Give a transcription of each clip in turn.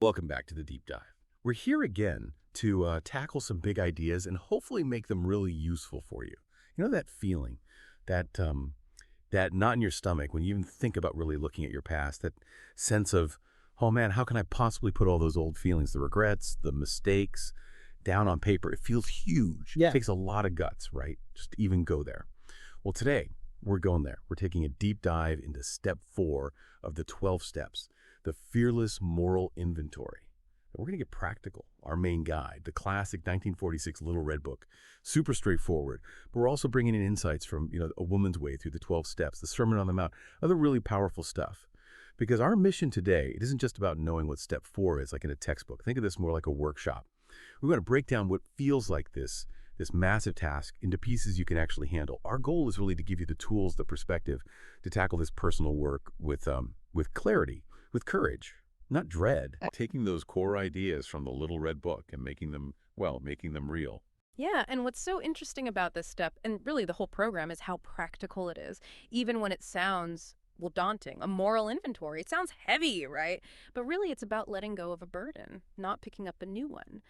Welcome back to the deep dive. We're here again to tackle some big ideas and hopefully make them really useful for you. You know that feeling, that knot in your stomach when you even think about really looking at your past, that sense of, oh man, how can I possibly put all those old feelings, the regrets, the mistakes, down on paper? It feels huge. Yeah. It takes a lot of guts, right? Just to even go there. Well, today we're going there. We're taking a deep dive into step 4 of the 12 steps, the fearless moral inventory. And we're going to get practical. Our main guide, the classic 1946 Little Red Book, super straightforward. But we're also bringing in insights from, A Woman's Way through the 12 steps, the Sermon on the Mount, other really powerful stuff. Because our mission today, it isn't just about knowing what step 4 is, like in a textbook. Think of this more like a workshop. We're going to break down what feels like this massive task into pieces you can actually handle. Our goal is really to give you the tools, the perspective to tackle this personal work with clarity, with courage, not dread. Taking those core ideas from the Little Red Book and making them real. Yeah, and what's so interesting about this step, and really the whole program, is how practical it is, even when it sounds, well, daunting. A moral inventory. It sounds heavy, right? But really it's about letting go of a burden, not picking up a new one.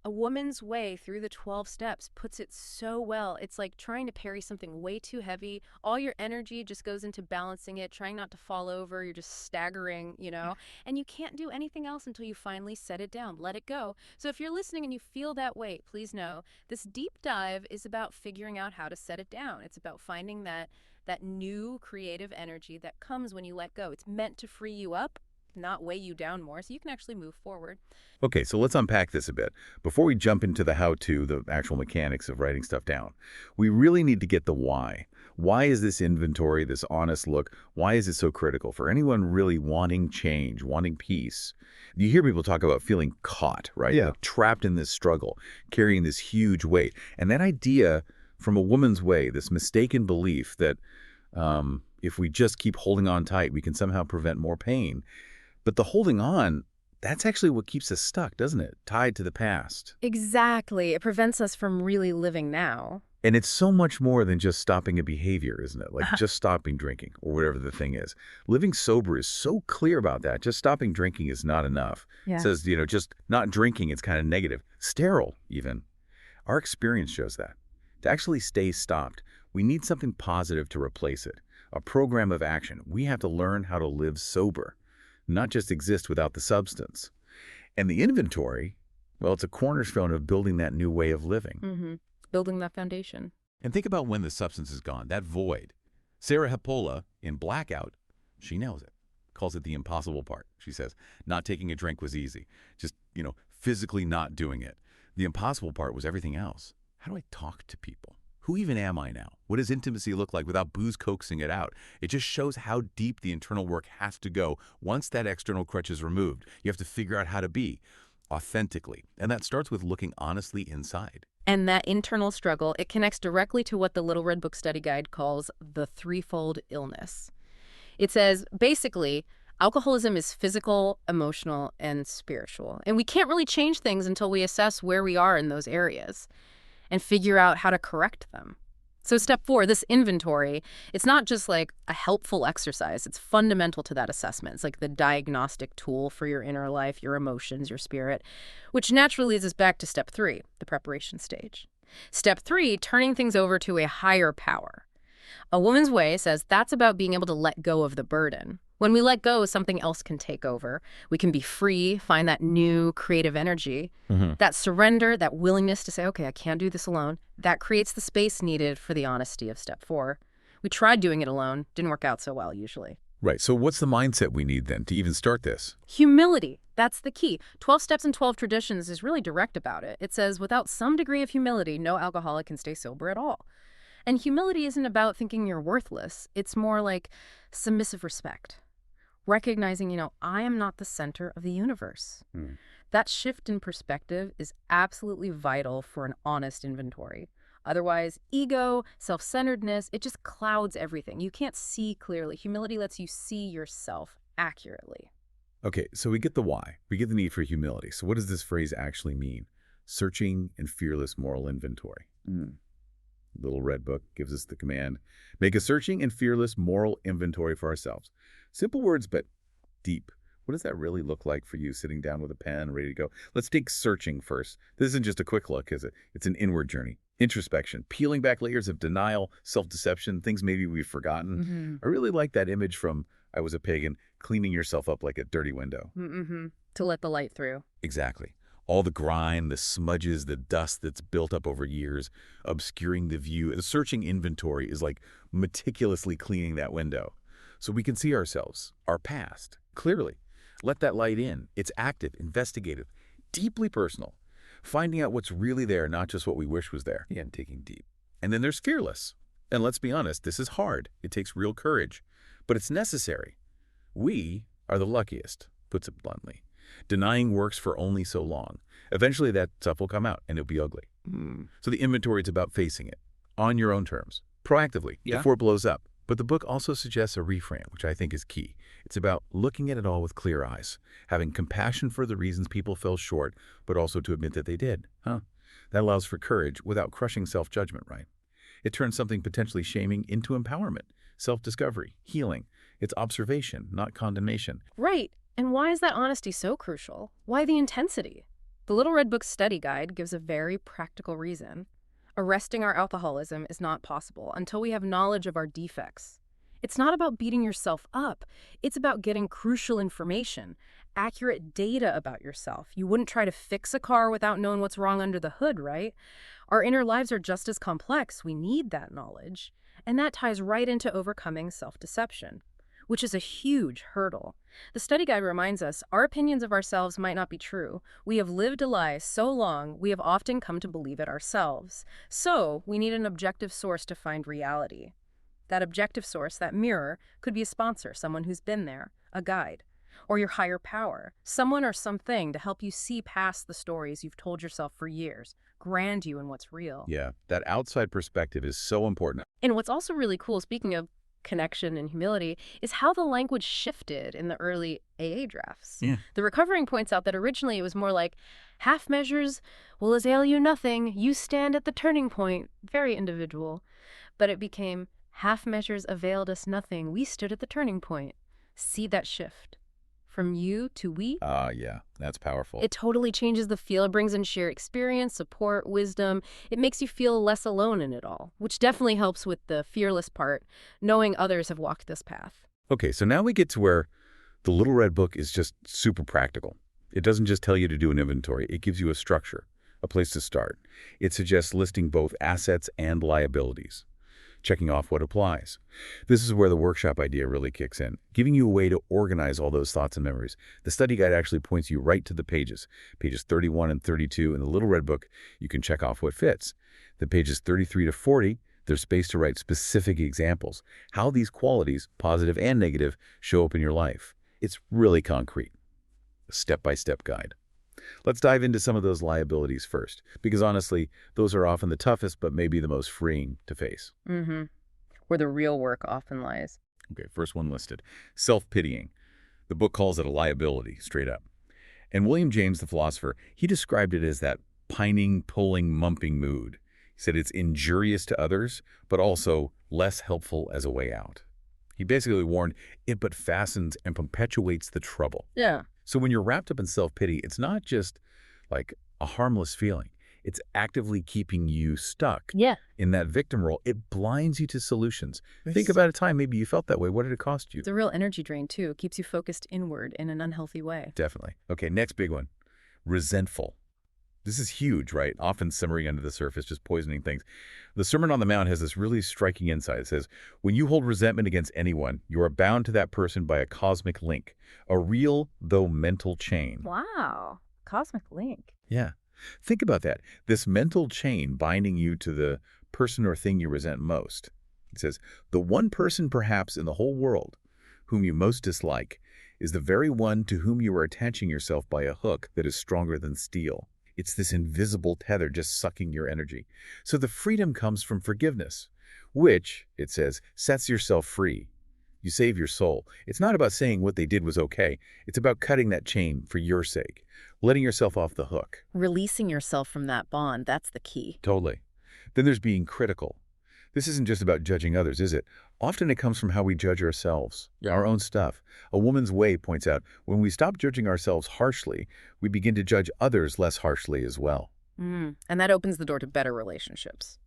A Woman's Way through the 12 steps puts it so well. It's like trying to carry something way too heavy. All your energy just goes into balancing it, trying not to fall over. You're just staggering, and you can't do anything else until you finally set it down, let it go. So if you're listening and you feel that weight, please know this deep dive is about figuring out how to set it down. It's about finding that new creative energy that comes when you let go. It's meant to free you up, not weigh you down more, so you can actually move forward. Okay, so let's unpack this a bit. Before we jump into the how-to, the actual mechanics of writing stuff down, we really need to get the why. Why is this inventory, this honest look, why is it so critical for anyone really wanting change, wanting peace? You hear people talk about feeling caught, right? Yeah. Like trapped in this struggle, carrying this huge weight. And that idea from A Woman's Way, this mistaken belief that if we just keep holding on tight, we can somehow prevent more pain. But the holding on, that's actually what keeps us stuck, doesn't it? Tied to the past. Exactly. It prevents us from really living now. And it's so much more than just stopping a behavior, isn't it? Like just stopping drinking or whatever the thing is. Living sober is so clear about that. Just stopping drinking is not enough. Yeah. It says, just not drinking, it's kind of negative. Sterile, even. Our experience shows that. To actually stay stopped, we need something positive to replace it. A program of action. We have to learn how to live sober. Not just exist without the substance. And the inventory, well, it's a cornerstone of building that new way of living. Mm-hmm. Building that foundation. And think about when the substance is gone, that void. Sarah Hepola, in Blackout, she nails it. Calls it the impossible part. She says, not taking a drink was easy. Just, physically not doing it. The impossible part was everything else. How do I talk to people? Who even am I now? What does intimacy look like without booze coaxing it out? It just shows how deep the internal work has to go. Once that external crutch is removed, you have to figure out how to be authentically. And that starts with looking honestly inside. And that internal struggle, it connects directly to what the Little Red Book Study Guide calls the threefold illness. It says, basically, alcoholism is physical, emotional, and spiritual. And we can't really change things until we assess where we are in those areas and figure out how to correct them. So step 4, this inventory, it's not just like a helpful exercise. It's fundamental to that assessment. It's like the diagnostic tool for your inner life, your emotions, your spirit, which naturally leads us back to step 3, the preparation stage. Step 3, turning things over to a higher power. A Woman's Way says that's about being able to let go of the burden. When we let go, something else can take over. We can be free, find that new creative energy. That surrender, that willingness to say, okay, I can't do this alone, that creates the space needed for the honesty of step 4. We tried doing it alone, didn't work out so well usually. Right. So what's the mindset we need then to even start this? Humility. That's the key. 12 Steps and 12 Traditions is really direct about it. It says, without some degree of humility, no alcoholic can stay sober at all. And humility isn't about thinking you're worthless. It's more like submissive respect. Recognizing, I am not the center of the universe. That shift in perspective is absolutely vital for an honest inventory. Otherwise, ego, self-centeredness, it just clouds everything. You can't see clearly. Humility lets you see yourself accurately. Okay, so we get the why. We get the need for humility. So what does this phrase actually mean? Searching and fearless moral inventory. Little Red Book gives us the command. Make a searching and fearless moral inventory for ourselves. Simple words, but deep. What does that really look like for you sitting down with a pen, ready to go? Let's take searching first. This isn't just a quick look, is it? It's an inward journey. Introspection, peeling back layers of denial, self-deception, things maybe we've forgotten. Mm-hmm. I really like that image from I Was a Pagan, cleaning yourself up like a dirty window. Mm-hmm. To let the light through. Exactly. All the grime, the smudges, the dust that's built up over years, obscuring the view. The searching inventory is like meticulously cleaning that window. So we can see ourselves, our past, clearly. Let that light in. It's active, investigative, deeply personal. Finding out what's really there, not just what we wish was there. Yeah, and taking deep. And then there's fearless. And let's be honest, this is hard. It takes real courage. But it's necessary. We are the luckiest, puts it bluntly. Denying works for only so long. Eventually that stuff will come out and it'll be ugly. So the inventory is about facing it on your own terms, proactively, before it blows up. But the book also suggests a reframe, which I think is key. It's about looking at it all with clear eyes, having compassion for the reasons people fell short, but also to admit that they did. That allows for courage without crushing self-judgment, right? It turns something potentially shaming into empowerment, self-discovery, healing. It's observation, not condemnation. Right. And why is that honesty so crucial? Why the intensity? The Little Red Book study guide gives a very practical reason. Arresting our alcoholism is not possible until we have knowledge of our defects. It's not about beating yourself up. It's about getting crucial information, accurate data about yourself. You wouldn't try to fix a car without knowing what's wrong under the hood, right? Our inner lives are just as complex. We need that knowledge. And that ties right into overcoming self-deception, which is a huge hurdle. The study guide reminds us our opinions of ourselves might not be true. We have lived a lie so long, we have often come to believe it ourselves. So we need an objective source to find reality. That objective source, that mirror, could be a sponsor, someone who's been there, a guide, or your higher power, someone or something to help you see past the stories you've told yourself for years, ground you in what's real. Yeah, that outside perspective is so important. And what's also really cool, speaking of connection and humility, is how the language shifted in the early AA drafts. The recovering points out that originally it was more like, half measures will avail you nothing, you stand at the turning point, very individual. But it became, half measures availed us nothing, we stood at the turning point. See that shift? From you to we? Yeah, that's powerful. It totally changes the feel. It brings in shared experience, support, wisdom. It makes you feel less alone in it all, which definitely helps with the fearless part, knowing others have walked this path. Okay, so now we get to where the Little Red Book is just super practical. It doesn't just tell you to do an inventory. It gives you a structure, a place to start. It suggests listing both assets and liabilities, checking off what applies. This is where the workshop idea really kicks in, giving you a way to organize all those thoughts and memories. The study guide actually points you right to the pages 31 and 32 in the Little Red Book. You can check off what fits. The pages 33 to 40, there's space to write specific examples, how these qualities, positive and negative, show up in your life. It's really concrete, a step-by-step guide. Let's dive into some of those liabilities first, because honestly, those are often the toughest, but maybe the most freeing to face. Where the real work often lies. Okay, first one listed, self-pitying. The book calls it a liability, straight up. And William James, the philosopher, he described it as that pining, pulling, mumping mood. He said it's injurious to others, but also less helpful as a way out. He basically warned it but fastens and perpetuates the trouble. Yeah. So when you're wrapped up in self-pity, it's not just like a harmless feeling. It's actively keeping you stuck in that victim role. It blinds you to solutions. Think about a time maybe you felt that way. What did it cost you? It's a real energy drain, too. It keeps you focused inward in an unhealthy way. Definitely. Okay, next big one. Resentful. This is huge, right? Often simmering under the surface, just poisoning things. The Sermon on the Mount has this really striking insight. It says, when you hold resentment against anyone, you are bound to that person by a cosmic link, a real, though mental chain. Wow. Cosmic link. Yeah. Think about that. This mental chain binding you to the person or thing you resent most. It says, the one person perhaps in the whole world whom you most dislike is the very one to whom you are attaching yourself by a hook that is stronger than steel. It's this invisible tether just sucking your energy. So the freedom comes from forgiveness, which, it says, sets yourself free. You save your soul. It's not about saying what they did was okay. It's about cutting that chain for your sake, letting yourself off the hook. Releasing yourself from that bond, that's the key. Totally. Then there's being critical. This isn't just about judging others, is it? Often it comes from how we judge ourselves, our own stuff. A Woman's Way points out, when we stop judging ourselves harshly, we begin to judge others less harshly as well. And that opens the door to better relationships.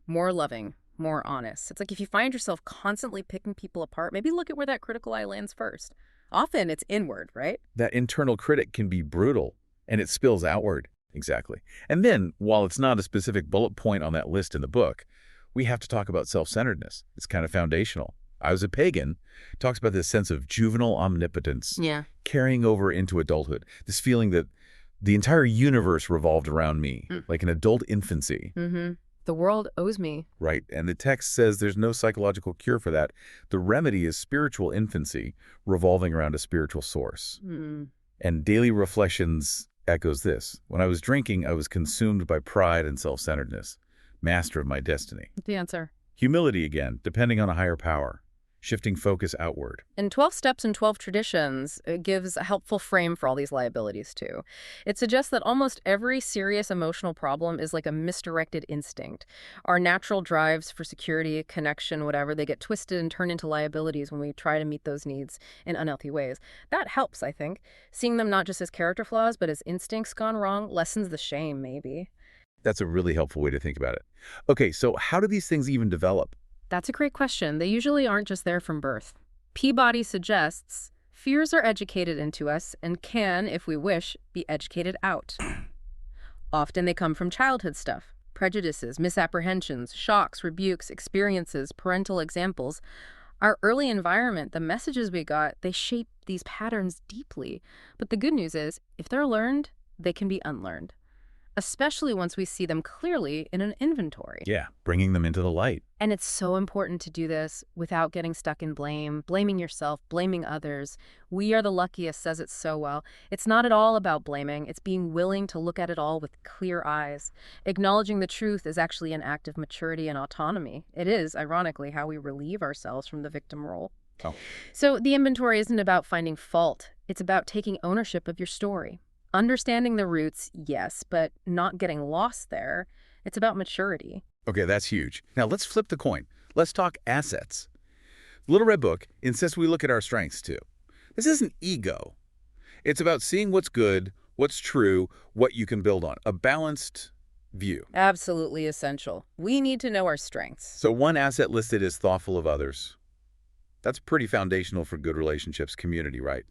More loving, more honest. It's like if you find yourself constantly picking people apart, maybe look at where that critical eye lands first. Often it's inward, right? That internal critic can be brutal, and it spills outward. Exactly. And then, while it's not a specific bullet point on that list in the book, we have to talk about self-centeredness. It's kind of foundational. I Was a Pagan talks about this sense of juvenile omnipotence Yeah. carrying over into adulthood, this feeling that the entire universe revolved around me, like an adult infancy. The world owes me. Right, and the text says there's no psychological cure for that. The remedy is spiritual infancy revolving around a spiritual source. And Daily Reflections echoes this. When I was drinking, I was consumed by pride and self-centeredness, master of my destiny. The answer. Humility again, depending on a higher power, shifting focus outward. In 12 Steps and 12 Traditions, it gives a helpful frame for all these liabilities, too. It suggests that almost every serious emotional problem is like a misdirected instinct. Our natural drives for security, connection, whatever, they get twisted and turn into liabilities when we try to meet those needs in unhealthy ways. That helps, I think. Seeing them not just as character flaws, but as instincts gone wrong lessens the shame, maybe. That's a really helpful way to think about it. Okay, so how do these things even develop? That's a great question. They usually aren't just there from birth. Peabody suggests fears are educated into us and can, if we wish, be educated out. Often they come from childhood stuff. Prejudices, misapprehensions, shocks, rebukes, experiences, parental examples. Our early environment, the messages we got, they shape these patterns deeply. But the good news is, if they're learned, they can be unlearned. Especially once we see them clearly in an inventory. Yeah, bringing them into the light. And it's so important to do this without getting stuck in blame, blaming yourself, blaming others. We Are the Luckiest says it so well. It's not at all about blaming. It's being willing to look at it all with clear eyes. Acknowledging the truth is actually an act of maturity and autonomy. It is, ironically, how we relieve ourselves from the victim role. Oh. So the inventory isn't about finding fault. It's about taking ownership of your story. Understanding the roots, yes, but not getting lost there. It's about maturity. Okay, that's huge. Now let's flip the coin. Let's talk assets. The Little Red Book insists we look at our strengths too. This isn't ego. It's about seeing what's good, what's true, what you can build on. A balanced view. Absolutely essential. We need to know our strengths. So one asset listed is thoughtful of others. That's pretty foundational for good relationships, community, right?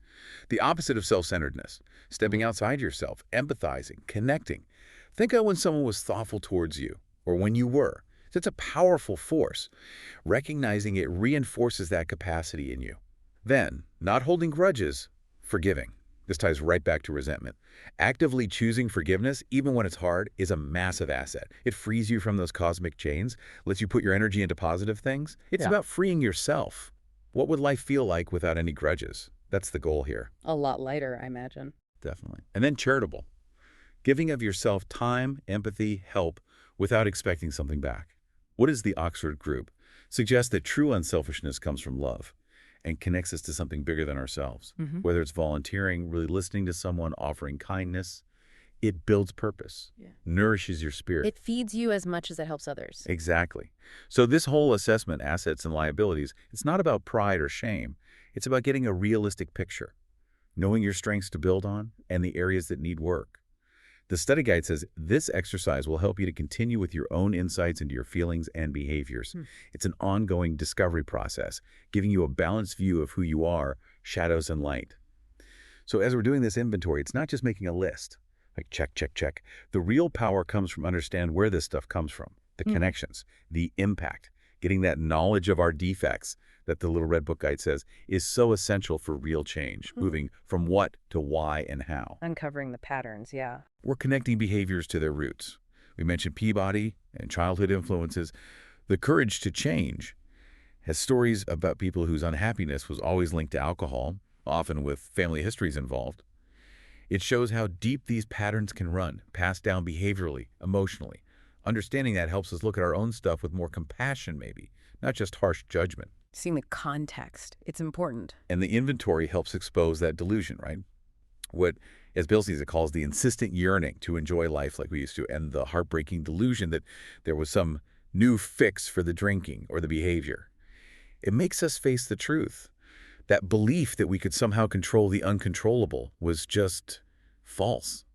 The opposite of self-centeredness, stepping outside yourself, empathizing, connecting. Think of when someone was thoughtful towards you, or when you were. It's a powerful force. Recognizing it reinforces that capacity in you. Then, not holding grudges, forgiving. This ties right back to resentment. Actively choosing forgiveness, even when it's hard, is a massive asset. It frees you from those cosmic chains, lets you put your energy into positive things. It's about freeing yourself. What would life feel like without any grudges? That's the goal here. A lot lighter, I imagine. Definitely. And then charitable. Giving of yourself time, empathy, help, without expecting something back. What is the Oxford Group? Suggests that true unselfishness comes from love and connects us to something bigger than ourselves. Whether it's volunteering, really listening to someone, offering kindness, it builds purpose, nourishes your spirit. It feeds you as much as it helps others. Exactly. So this whole assessment, assets and liabilities, it's not about pride or shame. It's about getting a realistic picture, knowing your strengths to build on and the areas that need work. The study guide says this exercise will help you to continue with your own insights into your feelings and behaviors. It's an ongoing discovery process, giving you a balanced view of who you are, shadows and light. So as we're doing this inventory, it's not just making a list. Like check, check, check. The real power comes from understand where this stuff comes from, the connections, the impact, getting that knowledge of our defects that the Little Red Book Guide says is so essential for real change, moving from what to why and how. Uncovering the patterns, yeah. We're connecting behaviors to their roots. We mentioned Peabody and childhood influences. The Courage to Change has stories about people whose unhappiness was always linked to alcohol, often with family histories involved. It shows how deep these patterns can run, passed down behaviorally, emotionally. Understanding that helps us look at our own stuff with more compassion, maybe, not just harsh judgment. Seeing the context, it's important. And the inventory helps expose that delusion, right? What, as Bill sees it, calls the insistent yearning to enjoy life like we used to, and the heartbreaking delusion that there was some new fix for the drinking or the behavior. It makes us face the truth. That belief that we could somehow control the uncontrollable was just false.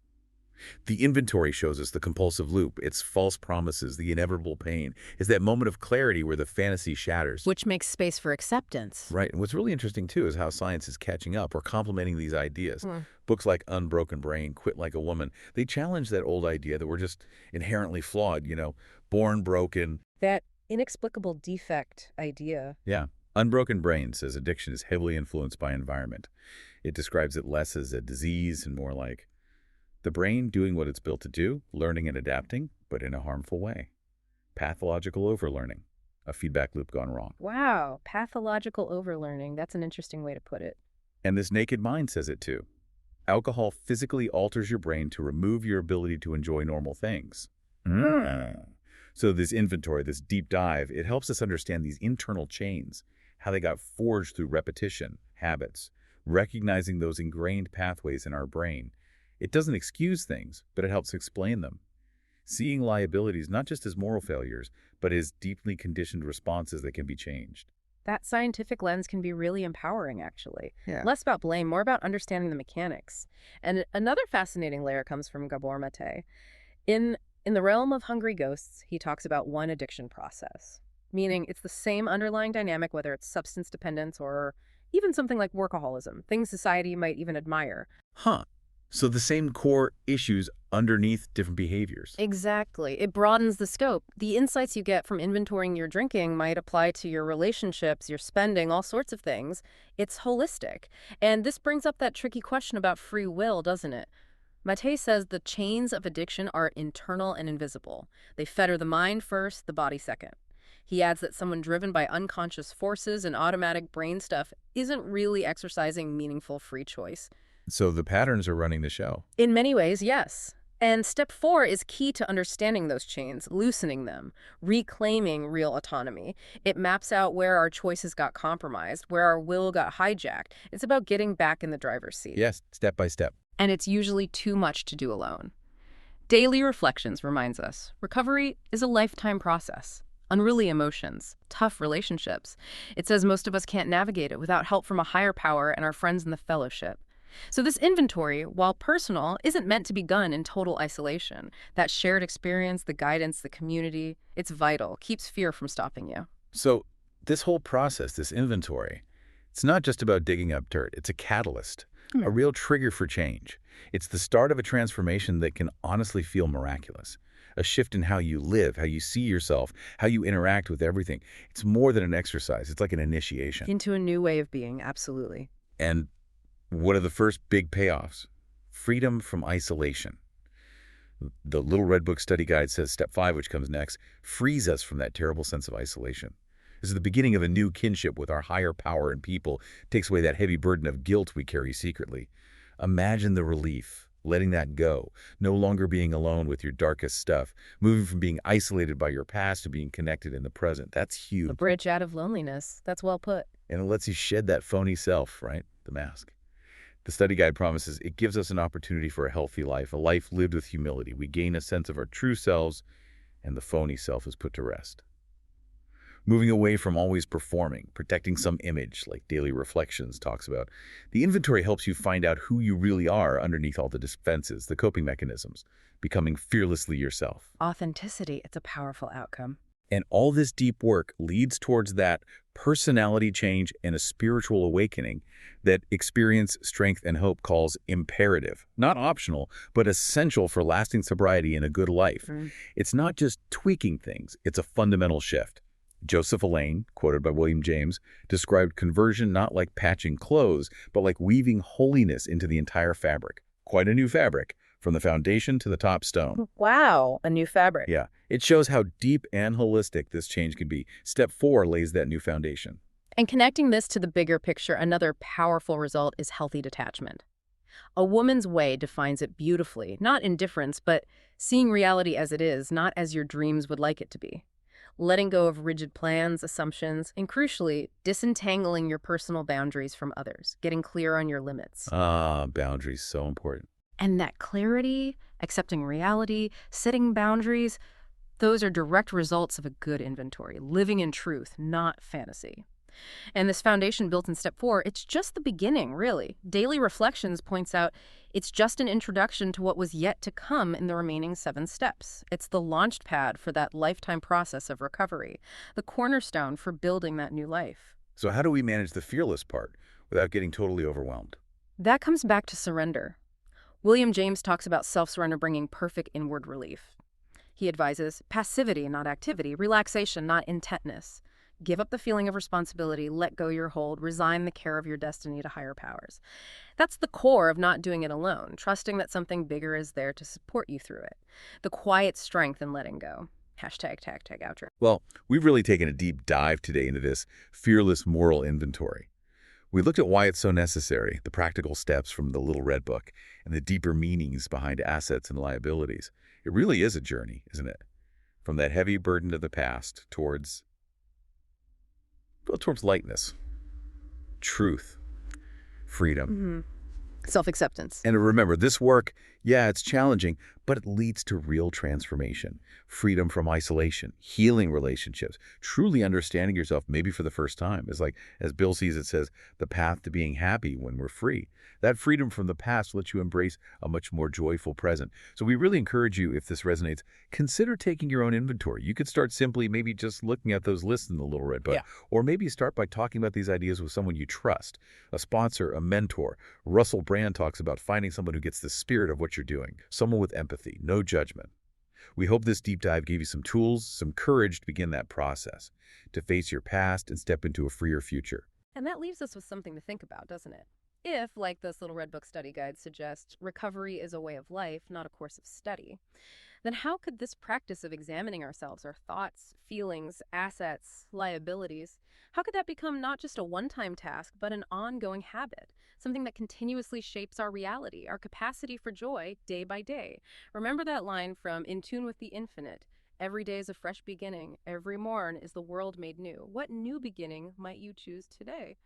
The inventory shows us the compulsive loop, its false promises, the inevitable pain. Is that moment of clarity where the fantasy shatters. Which makes space for acceptance. Right. And what's really interesting, too, is how science is catching up or complementing these ideas. Hmm. Books like Unbroken Brain, Quit Like a Woman, they challenge that old idea that we're just inherently flawed, born broken. That inexplicable defect idea. Yeah. Unbroken Brain says addiction is heavily influenced by environment. It describes it less as a disease and more like the brain doing what it's built to do, learning and adapting, but in a harmful way. Pathological overlearning, a feedback loop gone wrong. Wow, pathological overlearning. That's an interesting way to put it. And this Naked Mind says it too. Alcohol physically alters your brain to remove your ability to enjoy normal things. So this inventory, this deep dive, it helps us understand these internal chains, how they got forged through repetition, habits, recognizing those ingrained pathways in our brain. It doesn't excuse things, but it helps explain them. Seeing liabilities not just as moral failures, but as deeply conditioned responses that can be changed. That scientific lens can be really empowering, actually. Yeah. Less about blame, more about understanding the mechanics. And another fascinating layer comes from Gabor Mate. In the realm of Hungry Ghosts, he talks about one addiction process, meaning it's the same underlying dynamic, whether it's substance dependence or even something like workaholism, things society might even admire. Huh. So the same core issues underneath different behaviors. Exactly. It broadens the scope. The insights you get from inventorying your drinking might apply to your relationships, your spending, all sorts of things. It's holistic. And this brings up that tricky question about free will, doesn't it? Mate says the chains of addiction are internal and invisible. They fetter the mind first, the body second. He adds that someone driven by unconscious forces and automatic brain stuff isn't really exercising meaningful free choice. So the patterns are running the show. In many ways, yes. And step 4 is key to understanding those chains, loosening them, reclaiming real autonomy. It maps out where our choices got compromised, where our will got hijacked. It's about getting back in the driver's seat. Yes, step by step. And it's usually too much to do alone. Daily Reflections reminds us, recovery is a lifetime process. Unruly emotions, tough relationships. It says most of us can't navigate it without help from a higher power and our friends in the fellowship. So this inventory, while personal, isn't meant to be done in total isolation. That shared experience, the guidance, the community, it's vital, keeps fear from stopping you. So this whole process, this inventory, it's not just about digging up dirt. It's a catalyst, a real trigger for change. It's the start of a transformation that can honestly feel miraculous. A shift in how you live, how you see yourself, how you interact with everything. It's more than an exercise. It's like an initiation. Into a new way of being, absolutely. And what are the first big payoffs? Freedom from isolation. The Little Red Book Study Guide says step 5, which comes next, frees us from that terrible sense of isolation. This is the beginning of a new kinship with our higher power and people. It takes away that heavy burden of guilt we carry secretly. Imagine the relief, letting that go, no longer being alone with your darkest stuff, moving from being isolated by your past to being connected in the present. That's huge. A bridge out of loneliness. That's well put. And it lets you shed that phony self, right? The mask. The study guide promises it gives us an opportunity for a healthy life, a life lived with humility. We gain a sense of our true selves, and the phony self is put to rest. Moving away from always performing, protecting some image, like Daily Reflections talks about, the inventory helps you find out who you really are underneath all the defenses, the coping mechanisms, becoming fearlessly yourself. Authenticity, it's a powerful outcome. And all this deep work leads towards that personality change and a spiritual awakening that Experience, Strength, and Hope calls imperative. Not optional, but essential for lasting sobriety and a good life. It's not just tweaking things, it's a fundamental shift. Joseph Elaine, quoted by William James, described conversion not like patching clothes, but like weaving holiness into the entire fabric. Quite a new fabric, from the foundation to the top stone. Wow, a new fabric. Yeah, it shows how deep and holistic this change can be. Step 4 lays that new foundation. And connecting this to the bigger picture, another powerful result is healthy detachment. A Woman's Way defines it beautifully, not indifference, but seeing reality as it is, not as your dreams would like it to be. Letting go of rigid plans, assumptions, and crucially, disentangling your personal boundaries from others, getting clear on your limits. Boundaries, so important. And that clarity, accepting reality, setting boundaries, Those are direct results of a good inventory, living in truth, not fantasy. And this foundation built in step 4, it's just the beginning, really. Daily Reflections points out it's just an introduction to what was yet to come in the remaining 7 steps. It's the launch pad for that lifetime process of recovery, the cornerstone for building that new life. So how do we manage the fearless part without getting totally overwhelmed? That comes back to surrender. William James talks about self-surrender bringing perfect inward relief. He advises passivity, not activity, relaxation, not intentness. Give up the feeling of responsibility, let go your hold, resign the care of your destiny to higher powers. That's the core of not doing it alone, trusting that something bigger is there to support you through it. The quiet strength in letting go. Hashtag tag tag outro. Well, we've really taken a deep dive today into this fearless moral inventory. We looked at why it's so necessary, the practical steps from the Little Red Book, and the deeper meanings behind assets and liabilities. It really is a journey, isn't it? From that heavy burden of the past towards lightness, truth, freedom. Self-acceptance. And remember, this work, yeah, it's challenging, but it leads to real transformation, freedom from isolation, healing relationships, truly understanding yourself maybe for the first time. It's like, as Bill sees it, says, the path to being happy when we're free. That freedom from the past lets you embrace a much more joyful present. So we really encourage you, if this resonates, consider taking your own inventory. You could start simply maybe just looking at those lists in the Little Red Book, or maybe start by talking about these ideas with someone you trust, a sponsor, a mentor. Russell Brand talks about finding someone who gets the spirit of what you're doing, someone with empathy, no judgment. We hope this deep dive gave you some tools, some courage to begin that process, to face your past and step into a freer future. And that leaves us with something to think about, doesn't it? If, like this Little Red Book study guide suggests, recovery is a way of life, not a course of study, then how could this practice of examining ourselves, our thoughts, feelings, assets, liabilities, how could that become not just a one-time task, but an ongoing habit, something that continuously shapes our reality, our capacity for joy day by day? Remember that line from In Tune with the Infinite, every day is a fresh beginning, every morn is the world made new. What new beginning might you choose today?